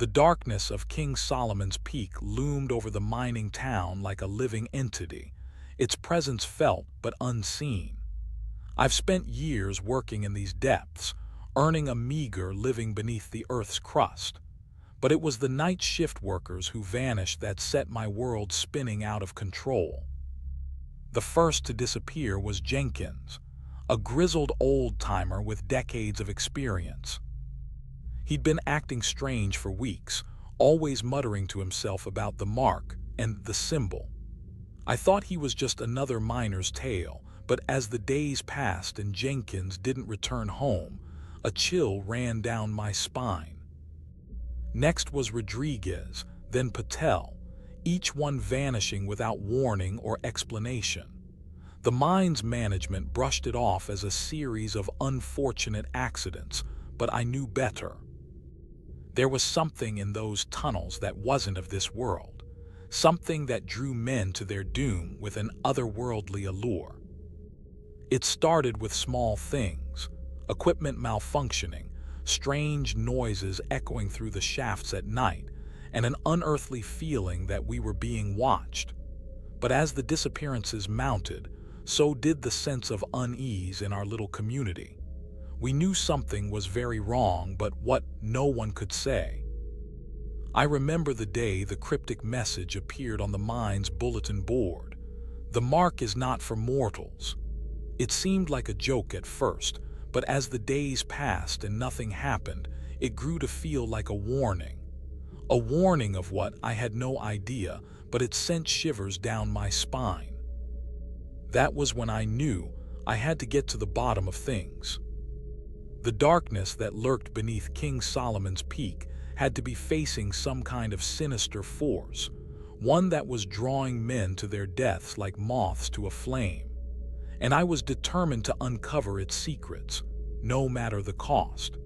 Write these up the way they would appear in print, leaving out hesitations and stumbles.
The darkness of King Solomon's Peak loomed over the mining town like a living entity, its presence felt but unseen. I've spent years working in these depths, earning a meager living beneath the earth's crust. But it was the night shift workers who vanished that set my world spinning out of control. The first to disappear was Jenkins, a grizzled old-timer with decades of experience. He'd been acting strange for weeks, always muttering to himself about the mark and the symbol. I thought he was just another miner's tale, but as the days passed and Jenkins didn't return home, a chill ran down my spine. Next was Rodriguez, then Patel, each one vanishing without warning or explanation. The mine's management brushed it off as a series of unfortunate accidents, but I knew better. There was something in those tunnels that wasn't of this world, something that drew men to their doom with an otherworldly allure. It started with small things, equipment malfunctioning, strange noises echoing through the shafts at night, and an unearthly feeling that we were being watched. But as the disappearances mounted, so did the sense of unease in our little community. We knew something was very wrong, but what no one could say. I remember the day the cryptic message appeared on the mine's bulletin board. The mark is not for mortals. It seemed like a joke at first, but as the days passed and nothing happened, it grew to feel like a warning. A warning of what I had no idea, but it sent shivers down my spine. That was when I knew I had to get to the bottom of things. The darkness that lurked beneath King Solomon's Peak had to be facing some kind of sinister force, one that was drawing men to their deaths like moths to a flame. And I was determined to uncover its secrets, no matter the cost.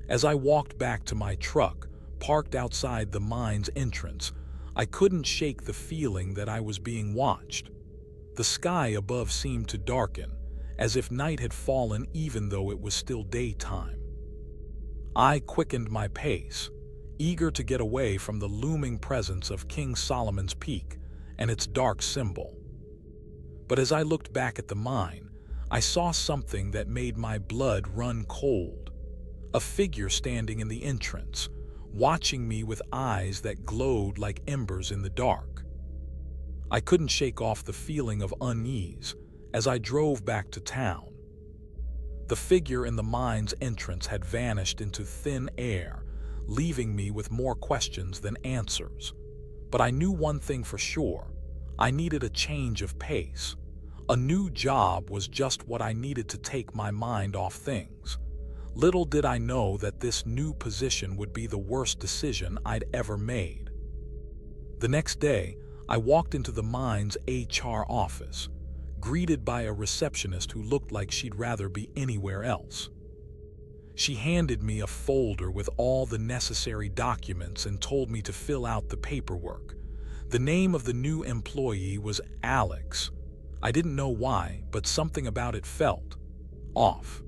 As I walked back to my truck, parked outside the mine's entrance, I couldn't shake the feeling that I was being watched. The sky above seemed to darken, as if night had fallen even though it was still daytime. I quickened my pace, eager to get away from the looming presence of King Solomon's Peak and its dark symbol. But as I looked back at the mine, I saw something that made my blood run cold. A figure standing in the entrance, watching me with eyes that glowed like embers in the dark. I couldn't shake off the feeling of unease as I drove back to town. The figure in the mine's entrance had vanished into thin air, leaving me with more questions than answers. But I knew one thing for sure. I needed a change of pace. A new job was just what I needed to take my mind off things. Little did I know that this new position would be the worst decision I'd ever made. The next day, I walked into the mine's HR office, greeted by a receptionist who looked like she'd rather be anywhere else. She handed me a folder with all the necessary documents and told me to fill out the paperwork. The name of the new employee was Alex. I didn't know why, but something about it felt off.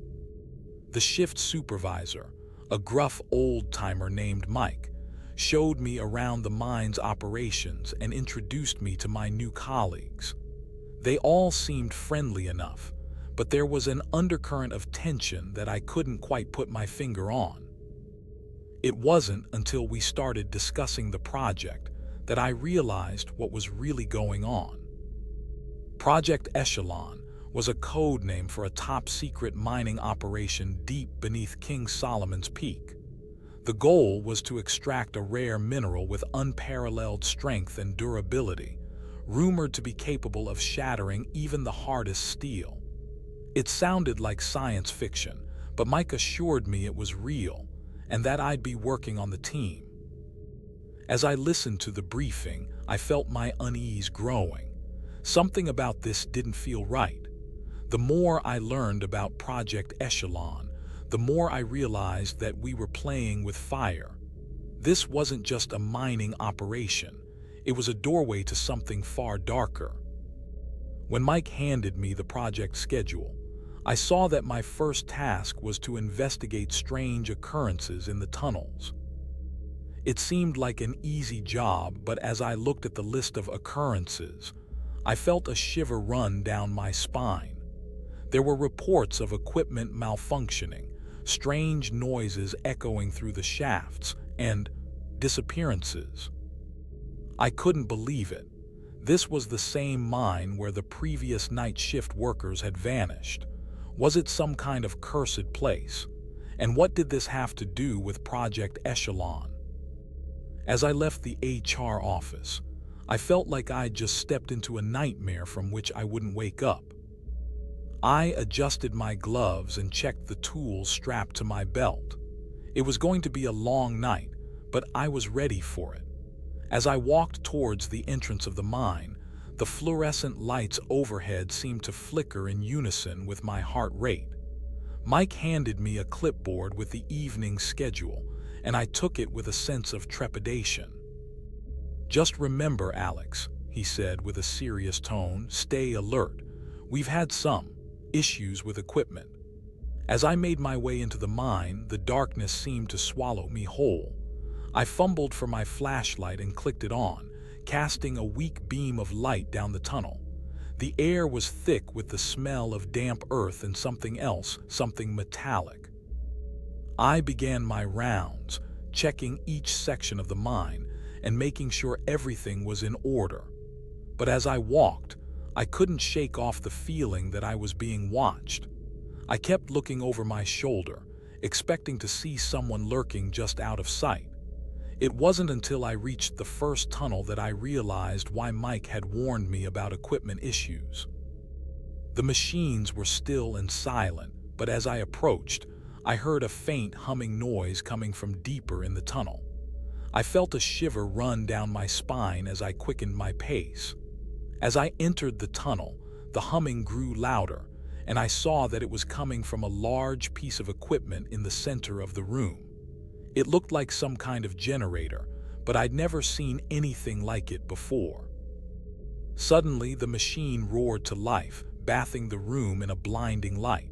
The shift supervisor, a gruff old-timer named Mike, showed me around the mine's operations and introduced me to my new colleagues. They all seemed friendly enough, but there was an undercurrent of tension that I couldn't quite put my finger on. It wasn't until we started discussing the project that I realized what was really going on. Project Echelon was a code name for a top-secret mining operation deep beneath King Solomon's Peak. The goal was to extract a rare mineral with unparalleled strength and durability, rumored to be capable of shattering even the hardest steel. It sounded like science fiction, but Mike assured me it was real and that I'd be working on the team. As I listened to the briefing, I felt my unease growing. Something about this didn't feel right. The more I learned about Project Echelon, the more I realized that we were playing with fire. This wasn't just a mining operation. It was a doorway to something far darker. When Mike handed me the project schedule, I saw that my first task was to investigate strange occurrences in the tunnels. It seemed like an easy job, but as I looked at the list of occurrences, I felt a shiver run down my spine. There were reports of equipment malfunctioning, strange noises echoing through the shafts, and disappearances. I couldn't believe it. This was the same mine where the previous night shift workers had vanished. Was it some kind of cursed place? And what did this have to do with Project Echelon? As I left the HR office, I felt like I'd just stepped into a nightmare from which I wouldn't wake up. I adjusted my gloves and checked the tools strapped to my belt. It was going to be a long night, but I was ready for it. As I walked towards the entrance of the mine, the fluorescent lights overhead seemed to flicker in unison with my heart rate. Mike handed me a clipboard with the evening schedule, and I took it with a sense of trepidation. "Just remember, Alex," he said with a serious tone, "stay alert. We've had some issues with equipment." As I made my way into the mine, the darkness seemed to swallow me whole. I fumbled for my flashlight and clicked it on, casting a weak beam of light down the tunnel. The air was thick with the smell of damp earth and something else, something metallic. I began my rounds, checking each section of the mine and making sure everything was in order. But as I walked, I couldn't shake off the feeling that I was being watched. I kept looking over my shoulder, expecting to see someone lurking just out of sight. It wasn't until I reached the first tunnel that I realized why Mike had warned me about equipment issues. The machines were still and silent, but as I approached, I heard a faint humming noise coming from deeper in the tunnel. I felt a shiver run down my spine as I quickened my pace. As I entered the tunnel, the humming grew louder, and I saw that it was coming from a large piece of equipment in the center of the room. It looked like some kind of generator, but I'd never seen anything like it before. Suddenly, the machine roared to life, bathing the room in a blinding light.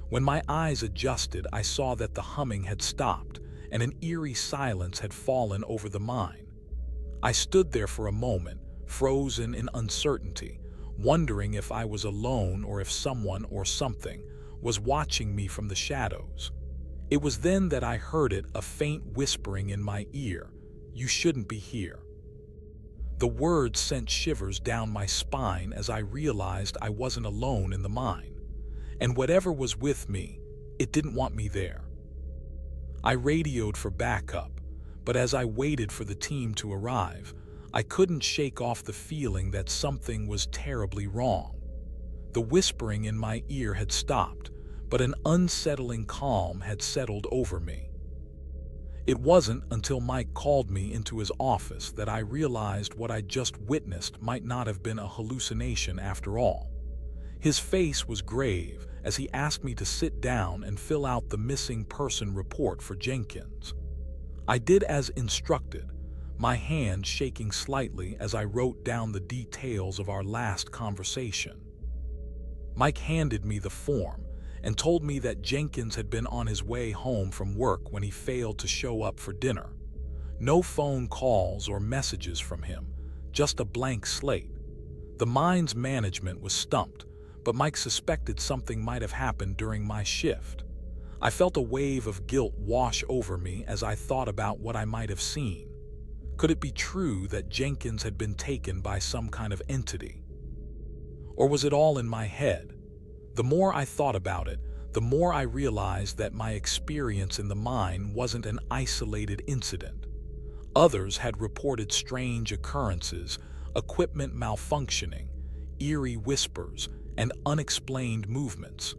When my eyes adjusted, I saw that the humming had stopped, and an eerie silence had fallen over the mine. I stood there for a moment, frozen in uncertainty, wondering if I was alone or if someone or something was watching me from the shadows. It was then that I heard it, a faint whispering in my ear, "You shouldn't be here." The words sent shivers down my spine as I realized I wasn't alone in the mine. And whatever was with me, it didn't want me there. I radioed for backup, but as I waited for the team to arrive, I couldn't shake off the feeling that something was terribly wrong. The whispering in my ear had stopped, but an unsettling calm had settled over me. It wasn't until Mike called me into his office that I realized what I'd just witnessed might not have been a hallucination after all. His face was grave as he asked me to sit down and fill out the missing person report for Jenkins. I did as instructed, my hand shaking slightly as I wrote down the details of our last conversation. Mike handed me the form and told me that Jenkins had been on his way home from work when he failed to show up for dinner. No phone calls or messages from him, just a blank slate. The mine's management was stumped, but Mike suspected something might have happened during my shift. I felt a wave of guilt wash over me as I thought about what I might have seen. Could it be true that Jenkins had been taken by some kind of entity? Or was it all in my head? The more I thought about it, the more I realized that my experience in the mine wasn't an isolated incident. Others had reported strange occurrences, equipment malfunctioning, eerie whispers, and unexplained movements.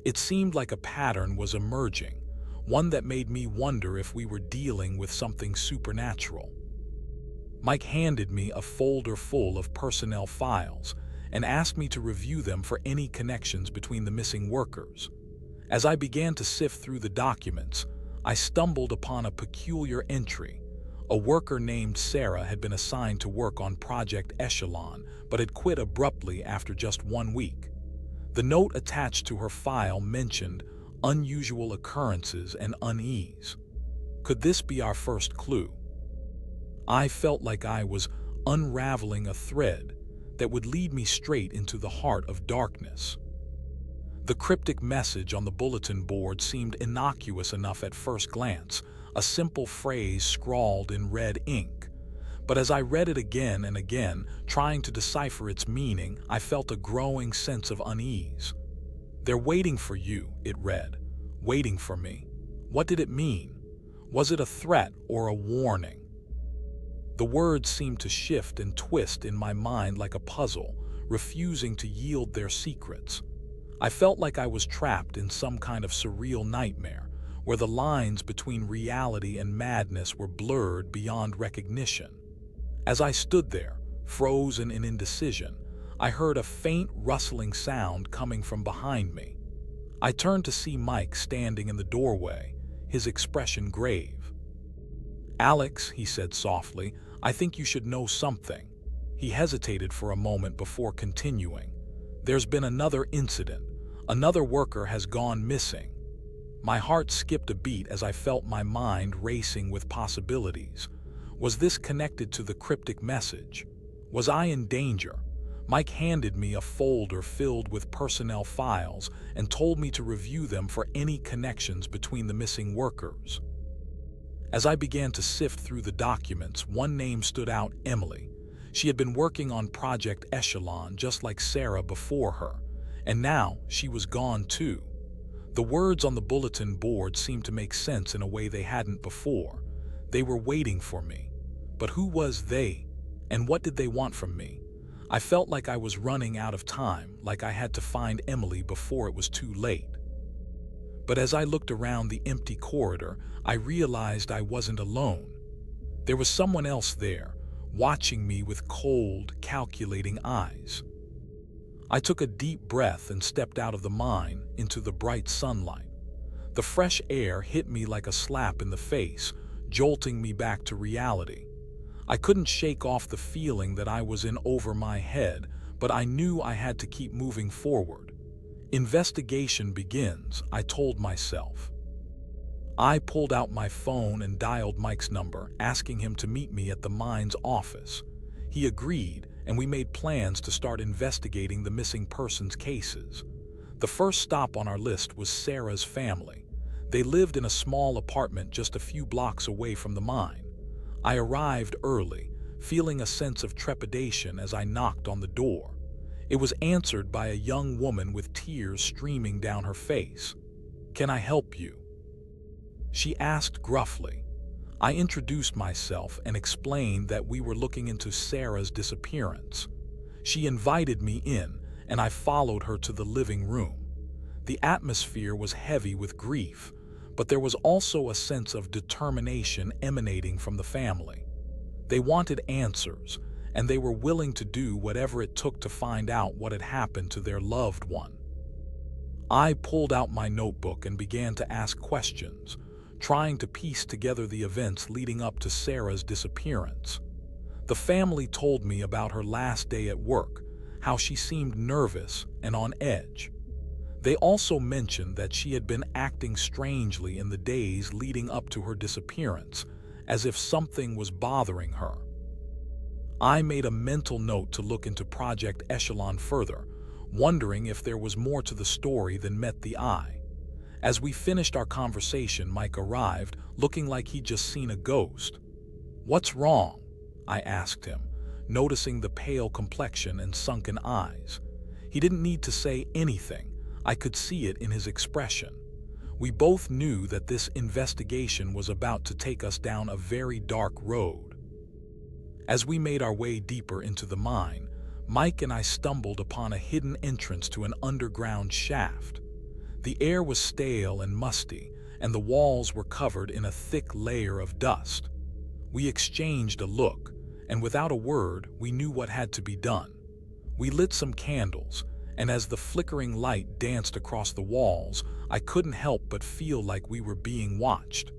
It seemed like a pattern was emerging, one that made me wonder if we were dealing with something supernatural. Mike handed me a folder full of personnel files and asked me to review them for any connections between the missing workers. As I began to sift through the documents, I stumbled upon a peculiar entry. A worker named Sarah had been assigned to work on Project Echelon, but had quit abruptly after just 1 week. The note attached to her file mentioned unusual occurrences and unease. Could this be our first clue? I felt like I was unraveling a thread that would lead me straight into the heart of darkness. The cryptic message on the bulletin board seemed innocuous enough at first glance, a simple phrase scrawled in red ink. But as I read it again and again, trying to decipher its meaning, I felt a growing sense of unease. "They're waiting for you," it read. "Waiting for me." What did it mean? Was it a threat or a warning? The words seemed to shift and twist in my mind like a puzzle, refusing to yield their secrets. I felt like I was trapped in some kind of surreal nightmare, where the lines between reality and madness were blurred beyond recognition. As I stood there, frozen in indecision, I heard a faint rustling sound coming from behind me. I turned to see Mike standing in the doorway, his expression grave. "Alex," he said softly, "I think you should know something." He hesitated for a moment before continuing. "There's been another incident. Another worker has gone missing." My heart skipped a beat as I felt my mind racing with possibilities. Was this connected to the cryptic message? Was I in danger? Mike handed me a folder filled with personnel files and told me to review them for any connections between the missing workers. As I began to sift through the documents, one name stood out: Emily. She had been working on Project Echelon just like Sarah before her, and now she was gone too. The words on the bulletin board seemed to make sense in a way they hadn't before. They were waiting for me. But who was they? And what did they want from me? I felt like I was running out of time, like I had to find Emily before it was too late. But as I looked around the empty corridor, I realized I wasn't alone. There was someone else there, watching me with cold, calculating eyes. I took a deep breath and stepped out of the mine into the bright sunlight. The fresh air hit me like a slap in the face, jolting me back to reality. I couldn't shake off the feeling that I was in over my head, but I knew I had to keep moving forward. Investigation begins, I told myself. I pulled out my phone and dialed Mike's number, asking him to meet me at the mine's office. He agreed, and we made plans to start investigating the missing persons cases. The first stop on our list was Sarah's family. They lived in a small apartment just a few blocks away from the mine. I arrived early, feeling a sense of trepidation as I knocked on the door. It was answered by a young woman with tears streaming down her face. "Can I help you?" she asked gruffly. I introduced myself and explained that we were looking into Sarah's disappearance. She invited me in, and I followed her to the living room. The atmosphere was heavy with grief, but there was also a sense of determination emanating from the family. They wanted answers, and they were willing to do whatever it took to find out what had happened to their loved one. I pulled out my notebook and began to ask questions, trying to piece together the events leading up to Sarah's disappearance. The family told me about her last day at work, how she seemed nervous and on edge. They also mentioned that she had been acting strangely in the days leading up to her disappearance, as if something was bothering her. I made a mental note to look into Project Echelon further, wondering if there was more to the story than met the eye. As we finished our conversation, Mike arrived, looking like he'd just seen a ghost. "What's wrong?" I asked him, noticing the pale complexion and sunken eyes. He didn't need to say anything. I could see it in his expression. We both knew that this investigation was about to take us down a very dark road. As we made our way deeper into the mine, Mike and I stumbled upon a hidden entrance to an underground shaft. The air was stale and musty, and the walls were covered in a thick layer of dust. We exchanged a look, and without a word, we knew what had to be done. We lit some candles, and as the flickering light danced across the walls, I couldn't help but feel like we were being watched.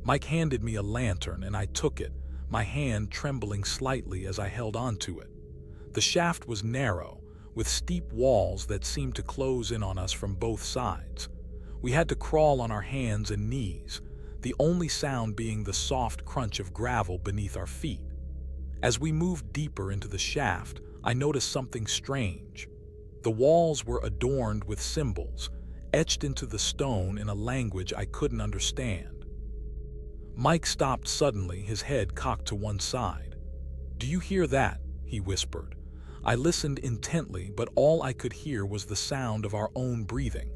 Mike handed me a lantern, and I took it, my hand trembling slightly as I held onto it. The shaft was narrow, with steep walls that seemed to close in on us from both sides. We had to crawl on our hands and knees. the only sound being the soft crunch of gravel beneath our feet. As we moved deeper into the shaft, I noticed something strange. The walls were adorned with symbols, etched into the stone in a language I couldn't understand. Mike stopped suddenly, his head cocked to one side. "Do you hear that?" he whispered. I listened intently, but all I could hear was the sound of our own breathing.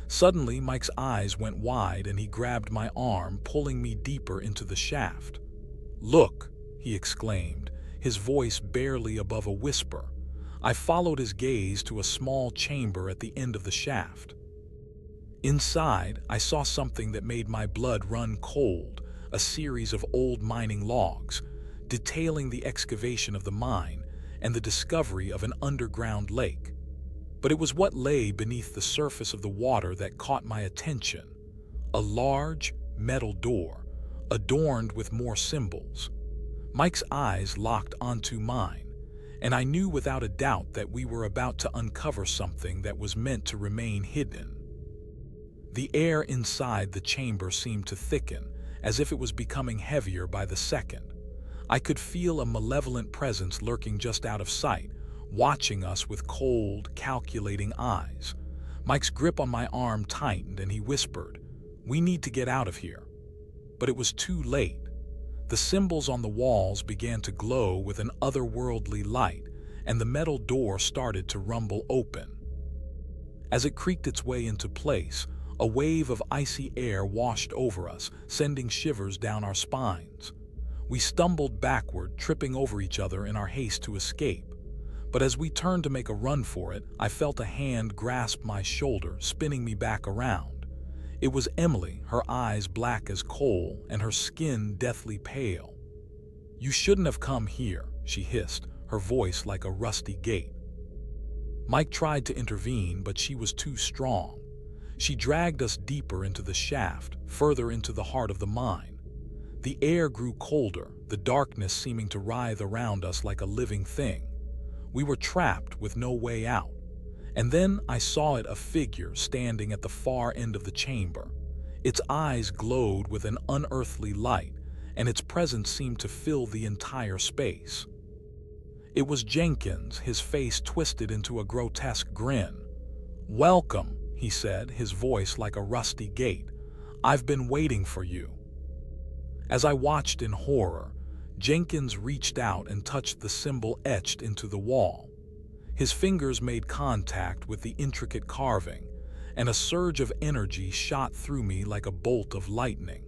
Suddenly, Mike's eyes went wide and he grabbed my arm, pulling me deeper into the shaft. "Look!" he exclaimed, his voice barely above a whisper. I followed his gaze to a small chamber at the end of the shaft. Inside, I saw something that made my blood run cold, a series of old mining logs, detailing the excavation of the mine and the discovery of an underground lake. But it was what lay beneath the surface of the water that caught my attention. A large, metal door, adorned with more symbols. Mike's eyes locked onto mine, and I knew without a doubt that we were about to uncover something that was meant to remain hidden. The air inside the chamber seemed to thicken, as if it was becoming heavier by the second. I could feel a malevolent presence lurking just out of sight, watching us with cold, calculating eyes. Mike's grip on my arm tightened and he whispered, "We need to get out of here." But it was too late. The symbols on the walls began to glow with an otherworldly light, and the metal door started to rumble open. As it creaked its way into place, a wave of icy air washed over us, sending shivers down our spines. We stumbled backward, tripping over each other in our haste to escape. But as we turned to make a run for it, I felt a hand grasp my shoulder, spinning me back around. It was Emily, her eyes black as coal and her skin deathly pale. "You shouldn't have come here," she hissed, her voice like a rusty gate. Mike tried to intervene, but she was too strong. She dragged us deeper into the shaft, further into the heart of the mine. The air grew colder, the darkness seeming to writhe around us like a living thing. We were trapped with no way out. And then I saw it, a figure standing at the far end of the chamber. Its eyes glowed with an unearthly light, and its presence seemed to fill the entire space. It was Jenkins, his face twisted into a grotesque grin. "Welcome," he said, his voice like a rusty gate. "I've been waiting for you." As I watched in horror, Jenkins reached out and touched the symbol etched into the wall. His fingers made contact with the intricate carving, and a surge of energy shot through me like a bolt of lightning.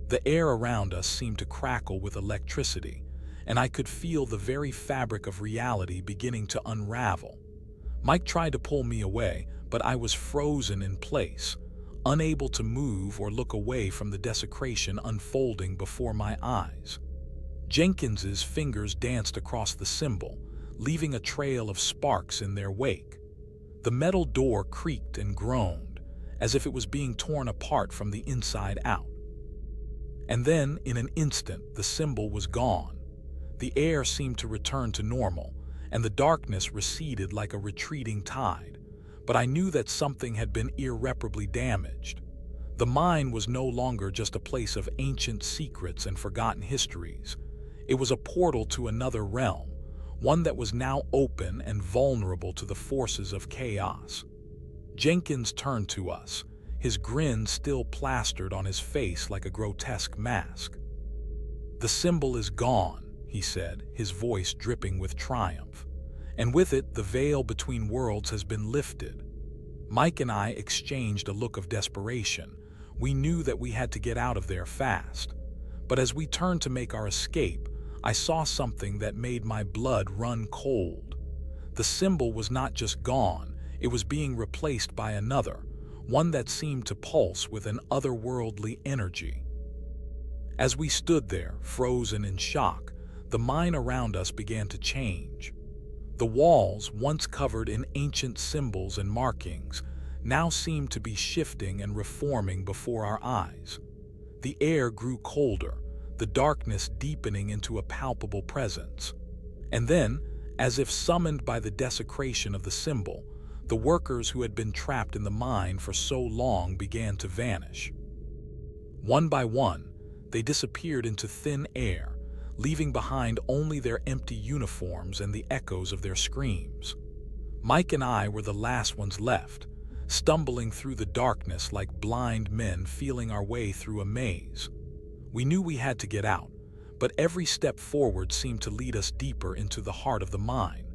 The air around us seemed to crackle with electricity, and I could feel the very fabric of reality beginning to unravel. Mike tried to pull me away, but I was frozen in place, unable to move or look away from the desecration unfolding before my eyes. Jenkins's fingers danced across the symbol, leaving a trail of sparks in their wake. The metal door creaked and groaned, as if it was being torn apart from the inside out. And then, in an instant, the symbol was gone. The air seemed to return to normal, and the darkness receded like a retreating tide. But I knew that something had been irreparably damaged. The mine was no longer just a place of ancient secrets and forgotten histories. It was a portal to another realm, one that was now open and vulnerable to the forces of chaos. Jenkins turned to us, his grin still plastered on his face like a grotesque mask. "The symbol is gone," he said, his voice dripping with triumph. "And with it, the veil between worlds has been lifted." Mike and I exchanged a look of desperation. We knew that we had to get out of there fast. But as we turned to make our escape, I saw something that made my blood run cold. The symbol was not just gone, it was being replaced by another, one that seemed to pulse with an otherworldly energy. As we stood there, frozen in shock, the mine around us began to change. The walls, once covered in ancient symbols and markings, now seemed to be shifting and reforming before our eyes. The air grew colder, the darkness deepening into a palpable presence. And then, as if summoned by the desecration of the symbol, the workers who had been trapped in the mine for so long began to vanish. One by one, they disappeared into thin air, leaving behind only their empty uniforms and the echoes of their screams. Mike and I were the last ones left, stumbling through the darkness like blind men feeling our way through a maze. We knew we had to get out, but every step forward seemed to lead us deeper into the heart of the mine.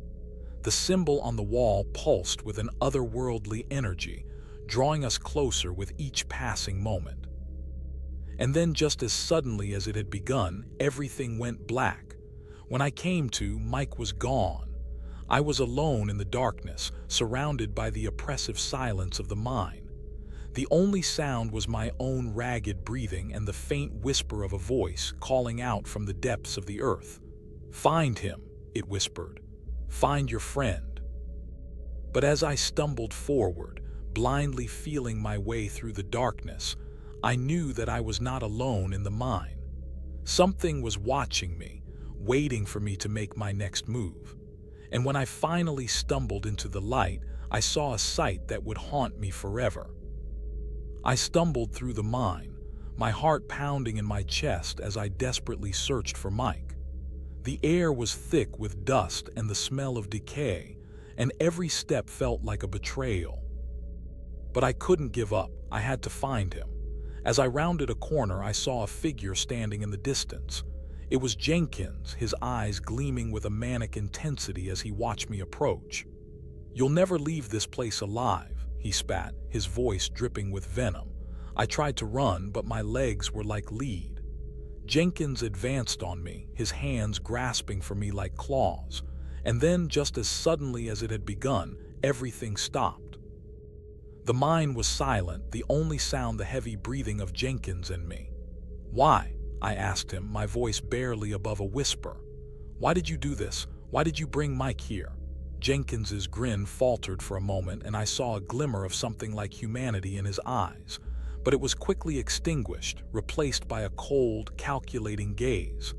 The symbol on the wall pulsed with an otherworldly energy, drawing us closer with each passing moment. And then, just as suddenly as it had begun, everything went black. When I came to, Mike was gone. I was alone in the darkness, surrounded by the oppressive silence of the mine. The only sound was my own ragged breathing and the faint whisper of a voice calling out from the depths of the earth. "Find him," it whispered. "Find your friend." But as I stumbled forward, blindly feeling my way through the darkness, I knew that I was not alone in the mine. Something was watching me, waiting for me to make my next move. And when I finally stumbled into the light, I saw a sight that would haunt me forever. I stumbled through the mine, my heart pounding in my chest as I desperately searched for Mike. The air was thick with dust and the smell of decay, and every step felt like a betrayal. But I couldn't give up. I had to find him. As I rounded a corner, I saw a figure standing in the distance. It was Jenkins, his eyes gleaming with a manic intensity as he watched me approach. "You'll never leave this place alive," he spat, his voice dripping with venom. I tried to run, but my legs were like lead. Jenkins advanced on me, his hands grasping for me like claws. And then, just as suddenly as it had begun, everything stopped. The mine was silent, the only sound the heavy breathing of Jenkins and me. "Why?" I asked him, my voice barely above a whisper. "Why did you do this? Why did you bring Mike here?" Jenkins's grin faltered for a moment, and I saw a glimmer of something like humanity in his eyes, but it was quickly extinguished, replaced by a cold, calculating gaze.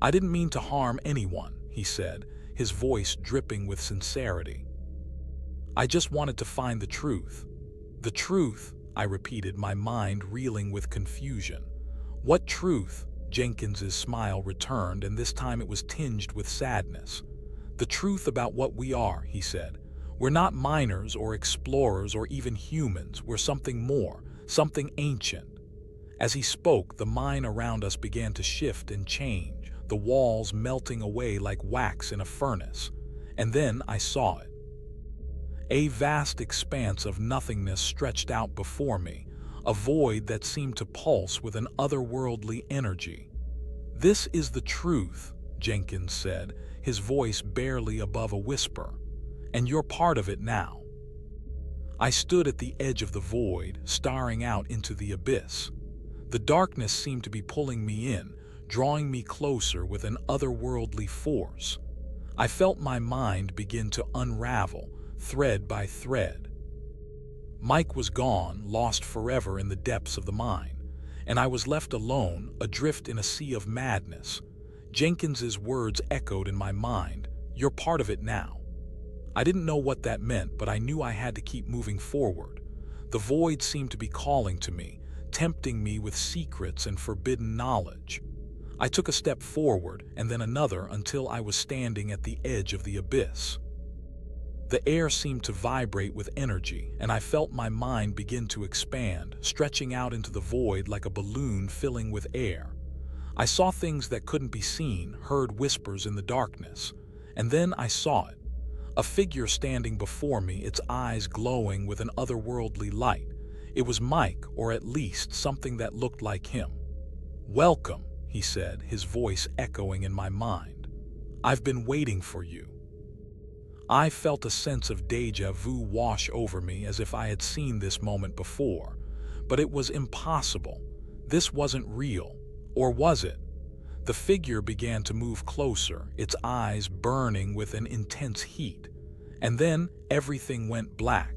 "I didn't mean to harm anyone," he said, his voice dripping with sincerity. "I just wanted to find the truth." "The truth?" I repeated, my mind reeling with confusion. "What truth?" Jenkins's smile returned, and this time it was tinged with sadness. "The truth about what we are," he said. "We're not miners or explorers or even humans. We're something more, something ancient." As he spoke, the mine around us began to shift and change, the walls melting away like wax in a furnace. And then I saw it. A vast expanse of nothingness stretched out before me, a void that seemed to pulse with an otherworldly energy. "This is the truth," Jenkins said, his voice barely above a whisper. "And you're part of it now." I stood at the edge of the void, staring out into the abyss. The darkness seemed to be pulling me in, drawing me closer with an otherworldly force. I felt my mind begin to unravel, thread by thread. Mike was gone, lost forever in the depths of the mine, and I was left alone, adrift in a sea of madness. Jenkins's words echoed in my mind, "You're part of it now." I didn't know what that meant, but I knew I had to keep moving forward. The void seemed to be calling to me, tempting me with secrets and forbidden knowledge. I took a step forward, and then another, until I was standing at the edge of the abyss. The air seemed to vibrate with energy, and I felt my mind begin to expand, stretching out into the void like a balloon filling with air. I saw things that couldn't be seen, heard whispers in the darkness. And then I saw it. A figure standing before me, its eyes glowing with an otherworldly light. It was Mike, or at least something that looked like him. "Welcome," he said, his voice echoing in my mind. "I've been waiting for you." I felt a sense of déjà vu wash over me, as if I had seen this moment before. But it was impossible. This wasn't real. Or was it? The figure began to move closer, its eyes burning with an intense heat. And then everything went black.